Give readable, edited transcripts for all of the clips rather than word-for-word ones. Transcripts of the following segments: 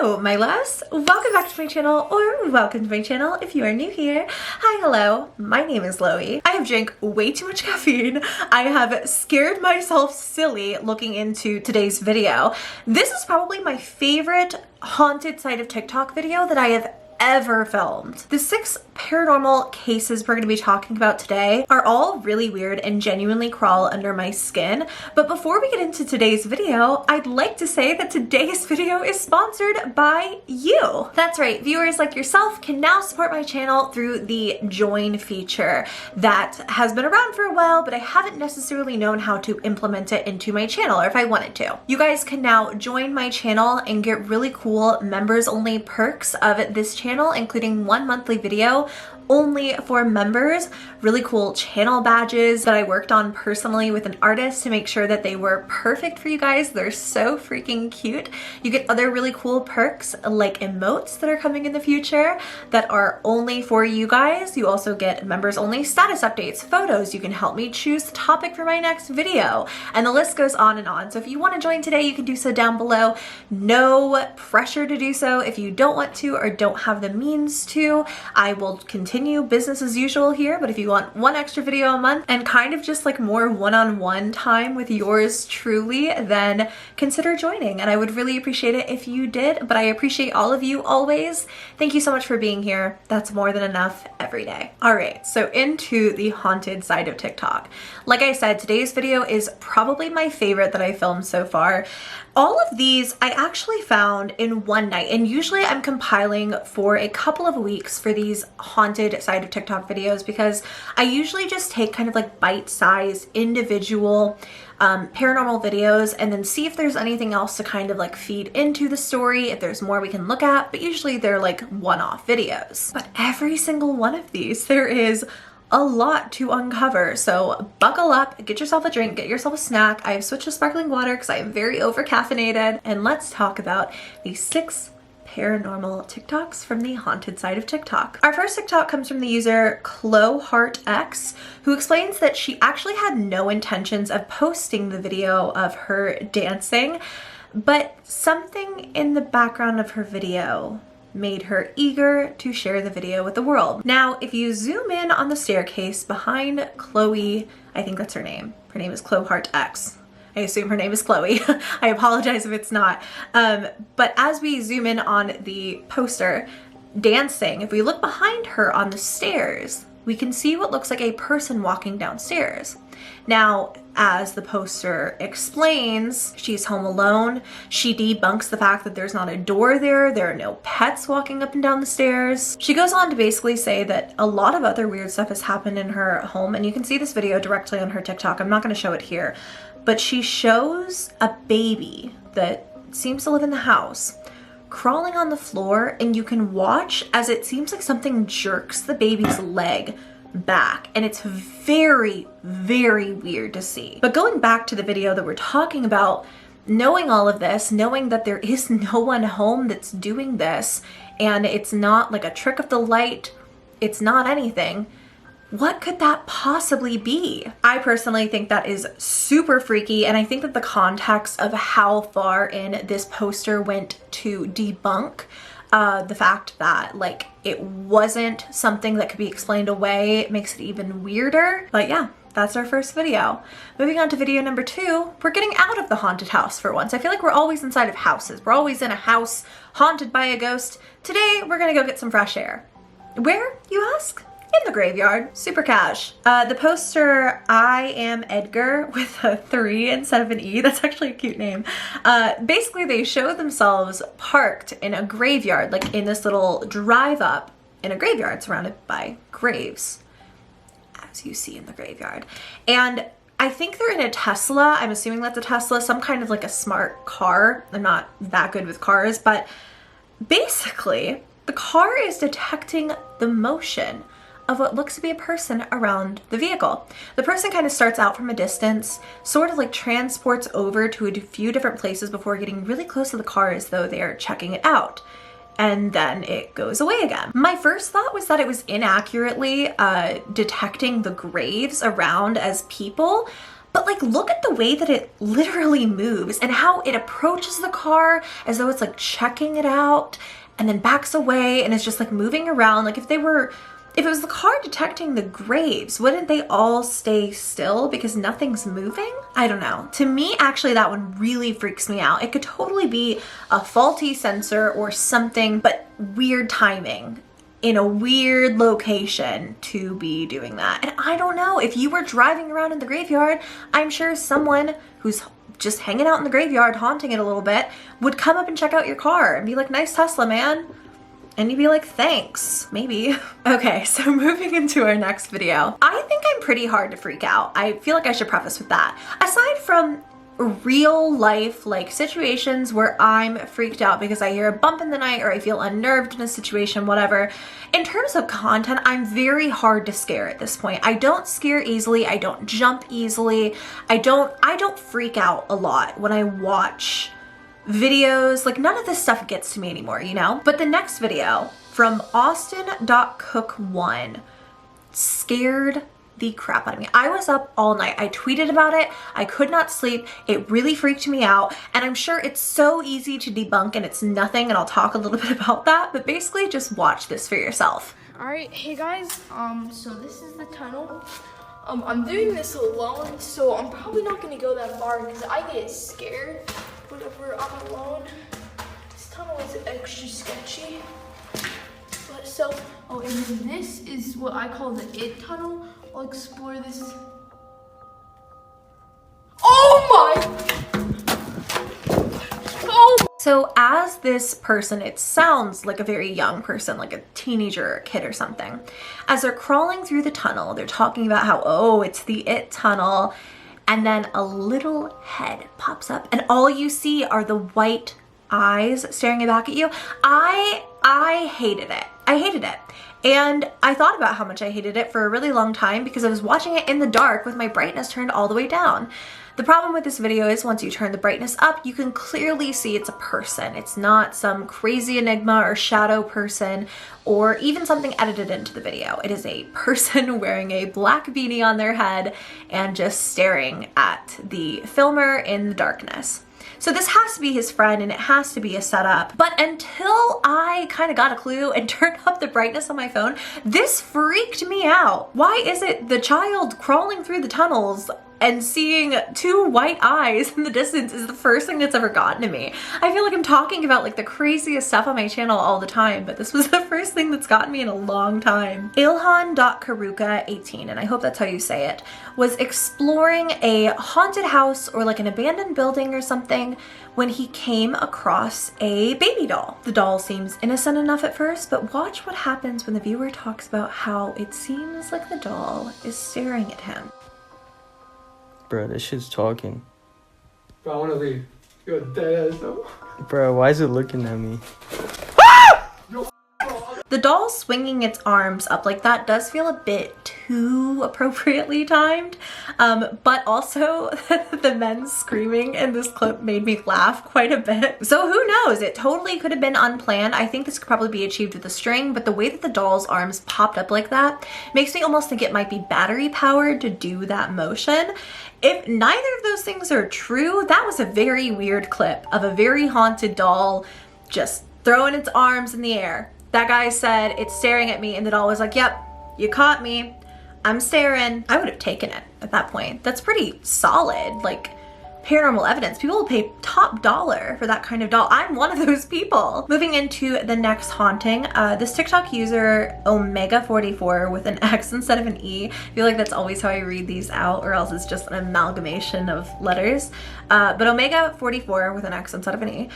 Hello, my loves. Welcome back to my channel, or welcome to my channel if you are new here. Hi, hello. My name is Loey. I have drank way too much caffeine. I have scared myself silly looking into today's video. This is probably my favorite haunted side of TikTok video that I have ever filmed. The 6 paranormal cases we're going to be talking about today are all really weird and genuinely crawl under my skin. But before we get into today's video, I'd like to say that today's video is sponsored by you. That's right, viewers like yourself can now support my channel through the join feature that has been around for a while, but I haven't necessarily known how to implement it into my channel, or if I wanted to. You guys can now join my channel and get really cool members only perks of this channel, including 1 monthly video only for members, really cool channel badges that I worked on personally with an artist to make sure that they were perfect for you guys. They're so freaking cute. You get other really cool perks like emotes that are coming in the future that are only for you guys. You also get members only status updates, photos. You can help me choose the topic for my next video, and the list goes on and on. So if you want to join today, you can do so down below. No pressure to do so if you don't want to or don't have the means to. I will continue business as usual here, but if you want 1 extra video a month and kind of just like more one-on-one time with yours truly, then consider joining, and I would really appreciate it if you did. But I appreciate all of you always. Thank you so much for being here. That's more than enough every day. All right, so into the haunted side of TikTok. Like I said, today's video is probably my favorite that I filmed so far. All of these I actually found in one night, and usually I'm compiling for a couple of weeks for these haunted side of TikTok videos because I usually just take kind of like bite-sized individual paranormal videos and then see if there's anything else to kind of like feed into the story, if there's more we can look at, but usually they're like one-off videos. But every single one of these, there is a lot to uncover, so buckle up, get yourself a drink, get yourself a snack. I have switched to sparkling water because I am very over caffeinated, and let's talk about these 6 paranormal TikToks from the haunted side of TikTok. Our first TikTok comes from the user CloHeartX, who explains that she actually had no intentions of posting the video of her dancing, but something in the background of her video made her eager to share the video with the world. Now, if you zoom in on the staircase behind Chloe, I think that's her name. Her name is CloHeartX. I assume her name is Chloe. I apologize if it's not. But as we zoom in on the poster dancing, if we look behind her on the stairs, we can see what looks like a person walking downstairs. Now, as the poster explains, she's home alone. She debunks the fact that there's not a door there. There are no pets walking up and down the stairs. She goes on to basically say that a lot of other weird stuff has happened in her home, and you can see this video directly on her TikTok. I'm not going to show it here, but she shows a baby that seems to live in the house crawling on the floor, and you can watch as it seems like something jerks the baby's leg back, and it's very, very weird to see. But going back to the video that we're talking about, knowing all of this, knowing that there is no one home that's doing this, and it's not like a trick of the light, it's not anything, what could that possibly be? I personally think that is super freaky, and I think that the context of how far in this poster went to debunk the fact that like it wasn't something that could be explained away, it makes it even weirder. But yeah, that's our first video. Moving on to video number 2, we're getting out of the haunted house for once. I feel like we're always inside of houses. We're always in a house haunted by a ghost. Today, we're gonna go get some fresh air. Where, you ask? In the graveyard. Super cash. The poster, I am Edgar, with a 3 instead of an E. That's actually a cute name. Basically, they show themselves parked in a graveyard, like in this little drive up in a graveyard surrounded by graves, as you see in the graveyard. And I think they're in a Tesla. I'm assuming that's a Tesla, some kind of like a smart car. I'm not that good with cars, but basically, the car is detecting the motion of what looks to be a person around the vehicle. The person kind of starts out from a distance, sort of like transports over to a few different places before getting really close to the car as though they are checking it out. And then it goes away again. My first thought was that it was inaccurately detecting the graves around as people, But like, look at the way that it literally moves and how it approaches the car as though it's like checking it out and then backs away and is just like moving around. Like if it was the car detecting the graves, wouldn't they all stay still because nothing's moving? I don't know. To me, actually, that one really freaks me out. It could totally be a faulty sensor or something, but weird timing in a weird location to be doing that. And I don't know, if you were driving around in the graveyard, I'm sure someone who's just hanging out in the graveyard, haunting it a little bit, would come up and check out your car and be like, nice Tesla, man. And you'd be like, thanks, maybe. Okay, so moving into our next video. I think I'm pretty hard to freak out. I feel like I should preface with that. Aside from real life like situations where I'm freaked out because I hear a bump in the night or I feel unnerved in a situation, whatever. In terms of content, I'm very hard to scare at this point. I don't scare easily. I don't jump easily. I don't freak out a lot when I watch videos. Like, none of this stuff gets to me anymore, you know? But the next video from Austin.cook1 scared the crap out of me. I was up all night. I tweeted about it. I could not sleep. It really freaked me out. And I'm sure it's so easy to debunk and it's nothing, and I'll talk a little bit about that, but basically just watch this for yourself. All right, hey guys, so this is the tunnel. I'm doing this alone, so I'm probably not gonna go that far because I get scared whenever I'm alone. This tunnel is extra sketchy. But so, oh, and then this is what I call the it tunnel. I'll explore this. Oh my! Oh! So as this person, it sounds like a very young person, like a teenager or a kid or something. As they're crawling through the tunnel, they're talking about how, oh, it's the it tunnel. And then a little head pops up and all you see are the white eyes staring back at you. I hated it. I hated it. And I thought about how much I hated it for a really long time because I was watching it in the dark with my brightness turned all the way down. The problem with this video is once you turn the brightness up, you can clearly see it's a person. It's not some crazy enigma or shadow person or even something edited into the video. It is a person wearing a black beanie on their head and just staring at the filmer in the darkness. So this has to be his friend and it has to be a setup. But until I kind of got a clue and turned up the brightness on my phone, this freaked me out. Why is it the child crawling through the tunnels and seeing two white eyes in the distance is the first thing that's ever gotten to me? I feel like I'm talking about like the craziest stuff on my channel all the time, but this was the first thing that's gotten me in a long time. Ilhan.Karuka18, and I hope that's how you say it, was exploring a haunted house or like an abandoned building or something when he came across a baby doll. The doll seems innocent enough at first, but watch what happens when the viewer talks about how it seems like the doll is staring at him. Bro, this shit's talking. Bro, I wanna leave. You're dead ass though. Bro, why is it looking at me? The doll swinging its arms up like that does feel a bit too appropriately timed, but also the men screaming in this clip made me laugh quite a bit. So who knows? It totally could have been unplanned. I think this could probably be achieved with a string, but the way that the doll's arms popped up like that makes me almost think it might be battery powered to do that motion. If neither of those things are true, that was a very weird clip of a very haunted doll just throwing its arms in the air. That guy said, it's staring at me, and the doll was like, yep, you caught me. I'm staring. I would have taken it at that point. That's pretty solid, like paranormal evidence. People will pay top dollar for that kind of doll. I'm one of those people. Moving into the next haunting, this TikTok user, Omega44 with an X instead of an E. I feel like that's always how I read these out, or else it's just an amalgamation of letters. But Omega44 with an X instead of an E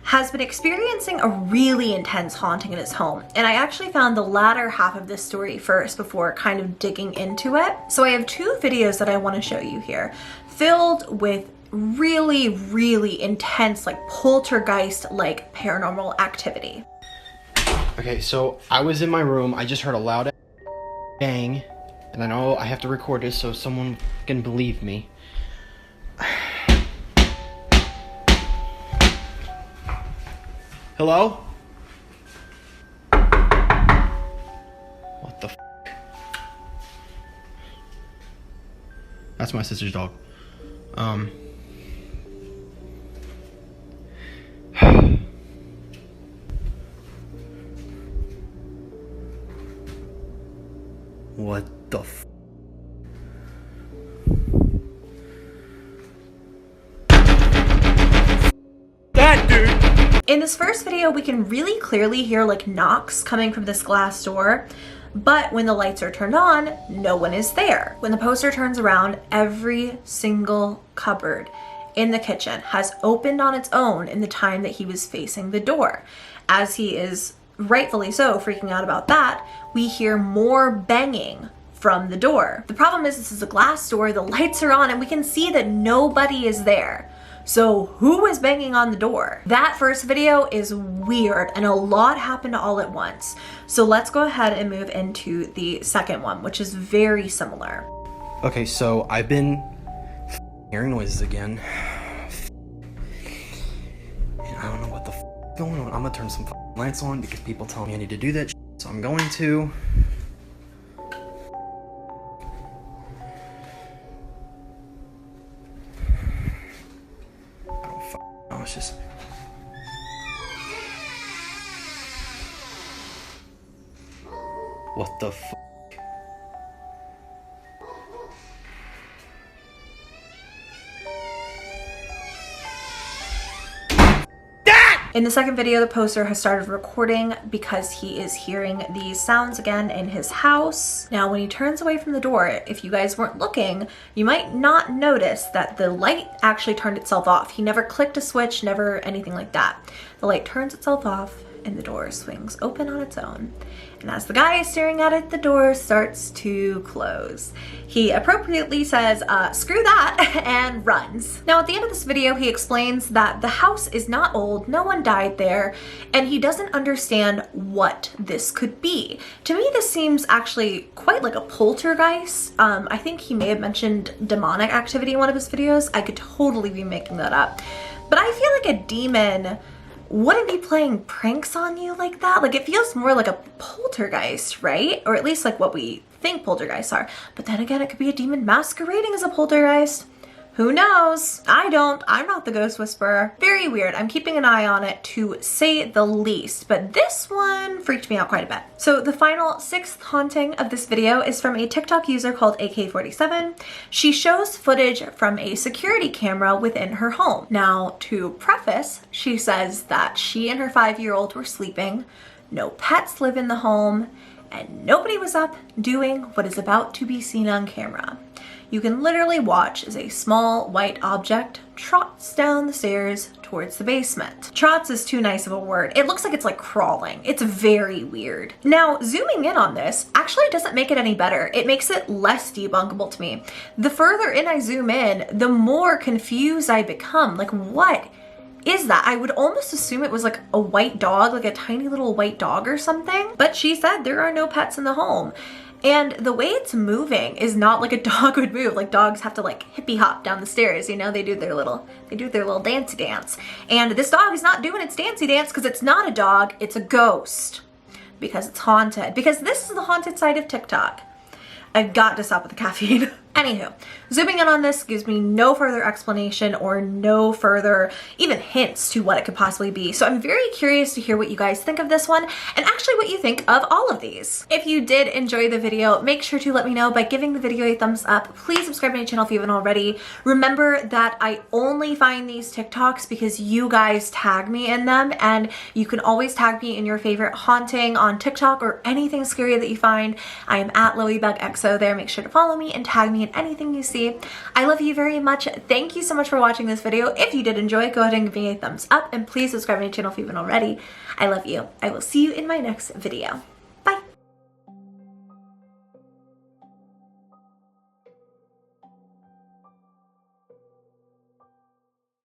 has been experiencing a really intense haunting in his home. And I actually found the latter half of this story first before kind of digging into it. So I have two videos that I want to show you here, filled with really, really intense, like poltergeist-like paranormal activity. Okay, so I was in my room, I just heard a loud bang, and I know I have to record this so someone can believe me. Hello? What the f? That's my sister's dog. What the f? That dude! In this first video, we can really clearly hear like knocks coming from this glass door, but when the lights are turned on, no one is there. When the poster turns around, every single cupboard in the kitchen has opened on its own in the time that he was facing the door. As he is rightfully so freaking out about that, we hear more banging from the door. The problem is this is a glass door, the lights are on, and we can see that nobody is there. So who is banging on the door? That first video is weird and a lot happened all at once. So let's go ahead and move into the second one, which is very similar. Okay, so I've been hearing noises again. And I don't know what the is going on. I'm gonna turn some lights on because people tell me I need to do that shit, so I'm going to. It's just what the f? In the second video, the poster has started recording because he is hearing these sounds again in his house. Now, when he turns away from the door, if you guys weren't looking, you might not notice that the light actually turned itself off. He never clicked a switch, never anything like that. The light turns itself off and the door swings open on its own. And as the guy is staring at it, the door starts to close. He appropriately says, screw that, and runs. Now at the end of this video, he explains that the house is not old, no one died there, and he doesn't understand what this could be. To me, this seems actually quite like a poltergeist. I think he may have mentioned demonic activity in one of his videos. I could totally be making that up. But I feel like a demon wouldn't be playing pranks on you like that. Like, it feels more like a poltergeist, right? Or at least like what we think poltergeists are. But then again, it could be a demon masquerading as a poltergeist. Who knows? I don't. I'm not the ghost whisperer. Very weird. I'm keeping an eye on it to say the least, but this one freaked me out quite a bit. So the final sixth haunting of this video is from a TikTok user called AK47. She shows footage from a security camera within her home. Now, to preface, she says that she and her 5-year-old were sleeping, no pets live in the home, and nobody was up doing what is about to be seen on camera. You can literally watch as a small white object trots down the stairs towards the basement. Trots is too nice of a word. It looks like it's like crawling. It's very weird. Now, zooming in on this actually doesn't make it any better. It makes it less debunkable to me. The further in I zoom in, the more confused I become. Like, what is that? I would almost assume it was like a white dog, like a tiny little white dog or something. But she said there are no pets in the home. And the way it's moving is not like a dog would move. Like, dogs have to like hippie hop down the stairs, you know, they do their little dancey dance. And this dog is not doing its dancey dance because it's not a dog, it's a ghost. Because it's haunted. Because this is the haunted side of TikTok. I've got to stop with the caffeine. Anywho, zooming in on this gives me no further explanation or no further even hints to what it could possibly be. So I'm very curious to hear what you guys think of this one and actually what you think of all of these. If you did enjoy the video, make sure to let me know by giving the video a thumbs up. Please subscribe to my channel if you haven't already. Remember that I only find these TikToks because you guys tag me in them, and you can always tag me in your favorite haunting on TikTok or anything scary that you find. I am at LoeyBugXO there. Make sure to follow me and tag me in anything you see. I love you very much. Thank you so much for watching this video. If you did enjoy, go ahead and give me a thumbs up, and please subscribe to my channel if you haven't already. I love you. I will see you in my next video.